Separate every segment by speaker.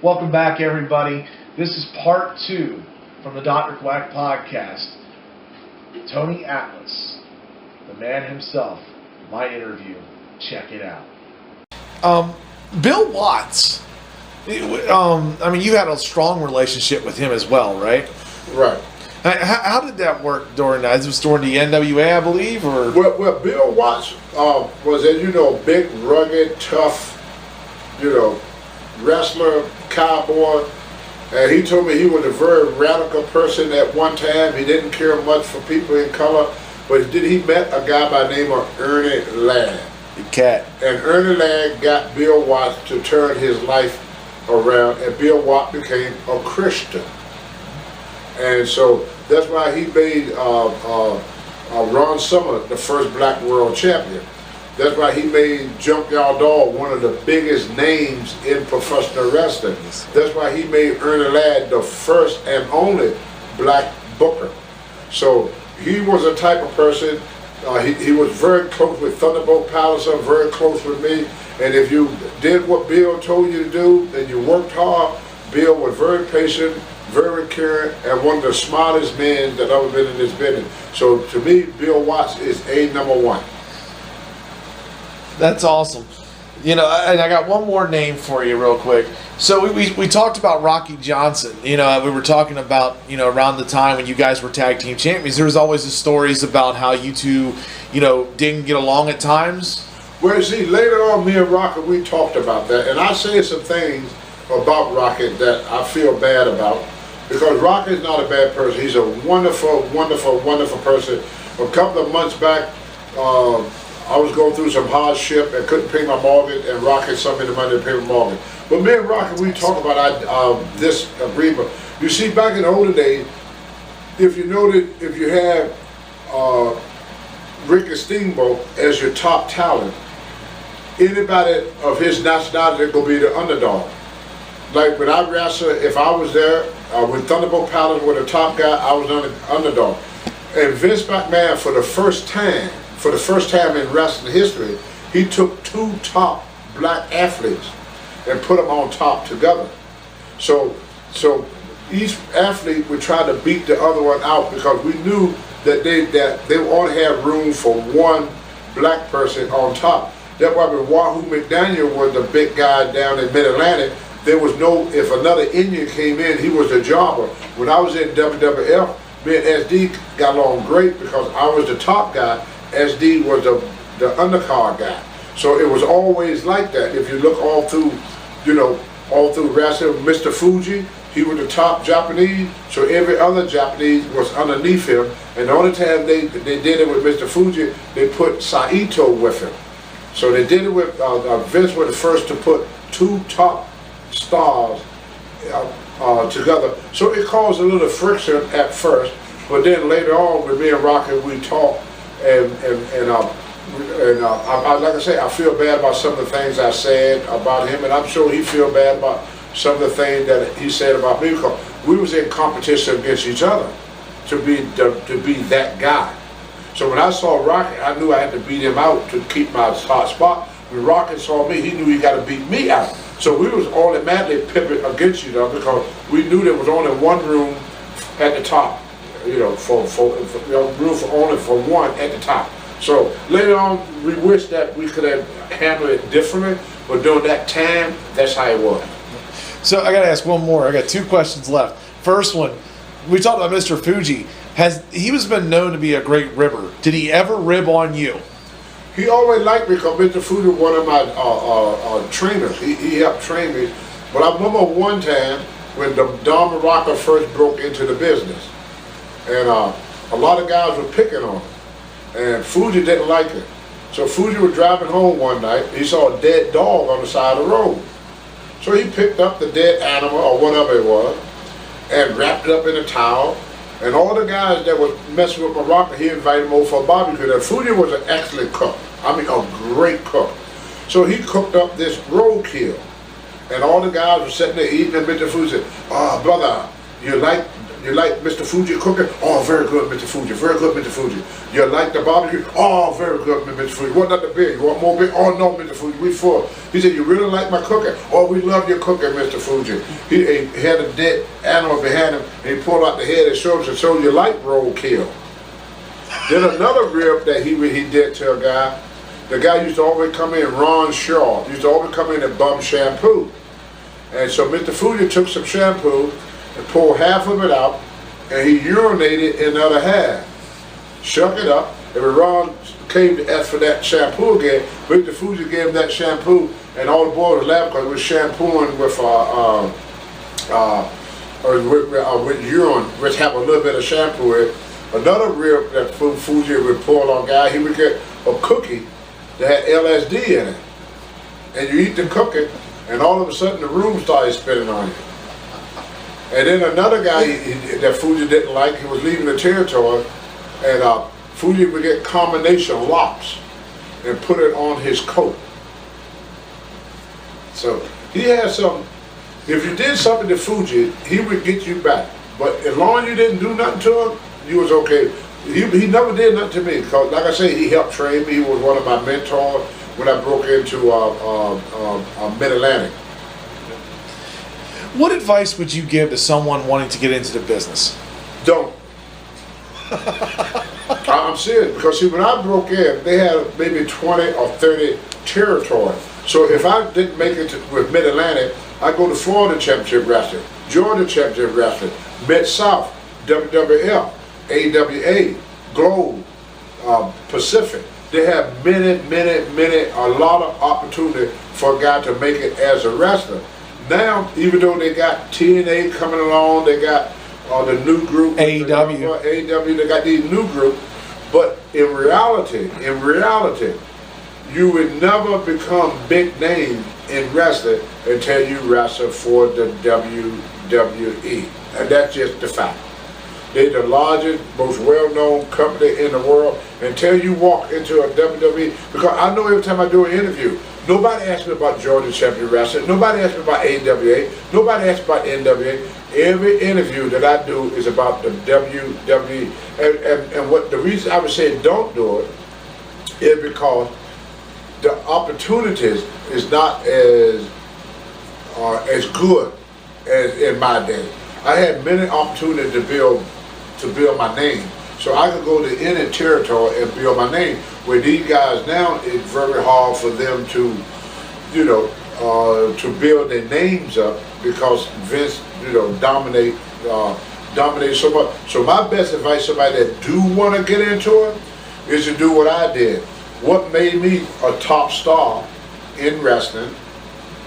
Speaker 1: Welcome back, everybody. This is part 2 from the Dr. Quack podcast. Tony Atlas, the man himself, my interview. Check it out. Bill Watts. I mean, you had a strong relationship with him as well, right?
Speaker 2: Right.
Speaker 1: How did that work during that? It was during the NWA, I believe, or?
Speaker 2: Well, Bill Watts was, as you know, big, rugged, tough, wrestler, cowboy. And he told me he was a very radical person at one time. He didn't care much for people in color. But he met a guy by the name of Ernie Ladd.
Speaker 1: The cat.
Speaker 2: And Ernie Ladd got Bill Watts to turn his life around, and Bill Watts became a Christian. And so that's why he made Ron Summer the first black world champion. That's why he made Junkyard Dog one of the biggest names in professional wrestling. That's why he made Ernie Ladd the first and only black booker. So he was a type of person, he was very close with Thunderbolt Palliser, very close with me. And if you did what Bill told you to do and you worked hard, Bill was very patient, very caring, and one of the smartest men that ever been in this business. So to me, Bill Watts is number one.
Speaker 1: That's awesome. And I got one more name for you real quick. So we talked about Rocky Johnson. We were talking about, around the time when you guys were tag team champions, there was always the stories about how you two, didn't get along at times.
Speaker 2: Well, see, later on, me and Rocky, we talked about that. And I said some things about Rocky that I feel bad about. Because Rocky is not a bad person. He's a wonderful, wonderful, wonderful person. A couple of months back, I was going through some hardship and couldn't pay my mortgage, and Rocky sent me the money to pay my mortgage. But me and Rocky, we talk about this agreement. You see, back in the older days, if you had Ricky Steamboat as your top talent, anybody of his nationality could be the underdog. Like when I wrestled, if I was there, when Thunderbolt Palliser was the top guy, I was the underdog. And Vince McMahon, for the first time in wrestling history, he took 2 top black athletes and put them on top together. So each athlete would try to beat the other one out because we knew that they only had room for one black person on top. That's why when Wahoo McDaniel was the big guy down in Mid-Atlantic, there was if another Indian came in, he was a jobber. When I was in WWF, me and SD got along great because I was the top guy. SD was the undercard guy. So it was always like that. If you look all through wrestling, Mr. Fuji, he was the top Japanese, so every other Japanese was underneath him. And the only time they did it with Mr. Fuji, they put Saito with him. So they did it with, Vince was the first to put 2 top stars together. So it caused a little friction at first, but then later on with me and Rocky, we talked, and like I say, I feel bad about some of the things I said about him, and I'm sure he feel bad about some of the things that he said about me, because we was in competition against each other to be that guy. So when I saw Rocky, I knew I had to beat him out to keep my hot spot. When Rocky saw me, he knew he got to beat me out. So we was automatically pivoting against each other because we knew there was only one room at the top, room for only for one at the top. So later on, we wish that we could have handled it differently, but during that time, that's how it was.
Speaker 1: So I got to ask one more. I got 2 questions left. First one, we talked about Mr. Fuji. He has been known to be a great ribber. Did he ever rib on you?
Speaker 2: He always liked me because Mr. Fuji was one of my trainers. He helped train me. But I remember one time when the Don Morocco first broke into the business, and a lot of guys were picking on him, and Fuji didn't like it. So Fuji was driving home one night. He saw a dead dog on the side of the road. So he picked up the dead animal or whatever it was and wrapped it up in a towel. And all the guys that was messing with Morocco, he invited them over for a barbecue. And Fuji was an excellent cook. I mean, a great cook. So he cooked up this roadkill. And all the guys were sitting there eating, and Mr. Fuji said, "Oh, brother, you like You like Mr. Fuji cooking? Oh, very good, Mr. Fuji. Very good, Mr. Fuji. You like the barbecue? Oh, very good, Mr. Fuji. What about the beer? You want more beer? Oh, no, Mr. Fuji. We full. He said, you really like my cooking? Oh, we love your cooking, Mr. Fuji. He had a dead animal behind him, and he pulled out the head and showed us, so you like roadkill. Then another rib that he did to a guy. The guy used to always come in, Ron Shaw, used to always come in and bum shampoo. And so Mr. Fuji took some shampoo and pulled half of it out, and he urinated in the other half. Shook it up, and when Ron came to ask for that shampoo again, Mr. Fuji gave him that shampoo, and all the boys were laughing because he was shampooing with urine, which have a little bit of shampoo in it. Another rib that Fuji would pull on guy, he would get a cookie that had LSD in it. And you eat the cookie, and all of a sudden the room started spinning on you. And then another guy that Fuji didn't like, he was leaving the territory, and Fuji would get combination locks and put it on his coat. So he had some, if you did something to Fuji, he would get you back. But as long as you didn't do nothing to him, you was okay. He never did nothing to me, because like I say, he helped train me. He was one of my mentors when I broke into Mid-Atlantic.
Speaker 1: What advice would you give to someone wanting to get into the business?
Speaker 2: Don't. I'm serious, because see, when I broke in, they had maybe 20 or 30 territories. So if I didn't make it with Mid-Atlantic, I'd go to Florida Championship Wrestling, Georgia Championship Wrestling, Mid-South, WWF, AWA, Globe, Pacific. They have a lot of opportunity for a guy to make it as a wrestler. Now, even though they got TNA coming along, they got the new group, AEW, they got these new groups, but in reality, you would never become big name in wrestling until you wrestle for the WWE, and that's just the fact. They're the largest, most well-known company in the world. Until you walk into a WWE, because I know every time I do an interview, nobody asks me about Georgia Champion Wrestling, nobody asks me about AWA, nobody asks about NWA. Every interview that I do is about the WWE. And what the reason I would say don't do it is because the opportunities is not as good as in my day. I had many opportunities to build my name. So I could go to any territory and build my name. Where these guys now, it's very hard for them to, to build their names up, because Vince, dominate so much. So my best advice to somebody that do want to get into it is to do what I did. What made me a top star in wrestling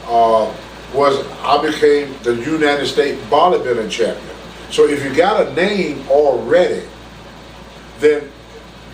Speaker 2: was I became the United States bodybuilding champion. So if you got a name already, then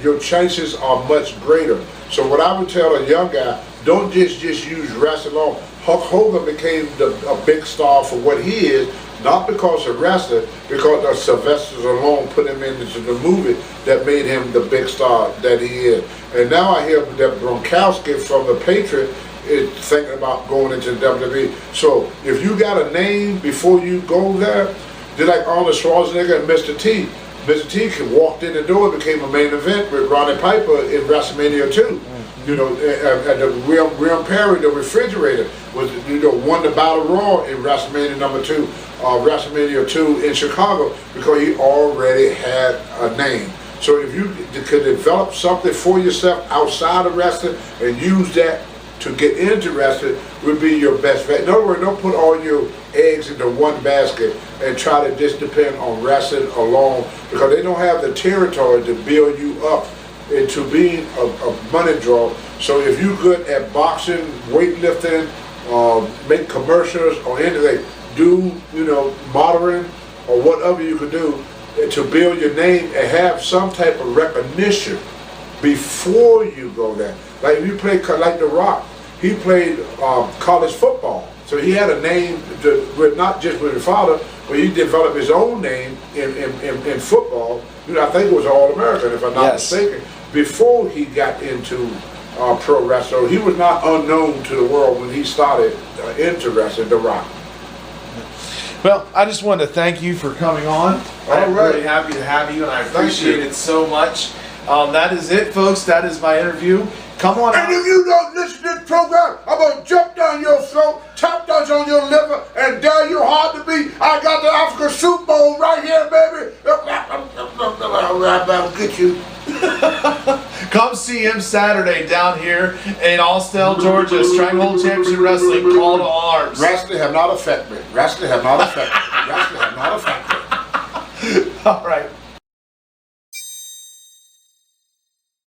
Speaker 2: your chances are much greater. So what I would tell a young guy, don't just use wrestling alone. Hulk Hogan became a big star for what he is, not because of wrestling, because of Sylvester Stallone put him into the movie that made him the big star that he is. And now I hear that Gronkowski from the Patriots is thinking about going into the WWE. So if you got a name before you go there, just like Arnold Schwarzenegger and Mr. T. Mr. T walked in the door and became a main event with Roddy Piper in WrestleMania 2. And the William Perry, the refrigerator, was won the Battle Royal in WrestleMania number 2, WrestleMania 2 in Chicago, because he already had a name. So if you could develop something for yourself outside of wrestling and use that to get into wrestling, would be your best bet. In other words, don't put all your eggs into one basket and try to just depend on wrestling alone, because they don't have the territory to build you up into being a money draw. So if you're good at boxing, weightlifting, make commercials or anything, do modeling or whatever you could do to build your name and have some type of recognition before you go there. Like if you play like The Rock, he played college football. So he had a name not just with his father, but he developed his own name in football. I think it was All-American, if I'm not mistaken, before he got into pro wrestling. So he was not unknown to the world when he started into wrestling, The Rock.
Speaker 1: Well, I just wanted to thank you for coming on. I'm really happy to have you, and I appreciate it so much. That is it, folks. That is my interview. Come on out.
Speaker 2: And if you don't listen to this program, I'm going to jump down your throat, tap dance on your liver, and dare you hard to beat. I got the African soup bowl right here, baby. I'll get you.
Speaker 1: Come see him Saturday down here in Austell, Georgia. Stranglehold Championship Wrestling. Call to arms.
Speaker 2: Wrestling have not affected me. Wrestling have not affected me. Wrestling have not affected me.
Speaker 1: All right.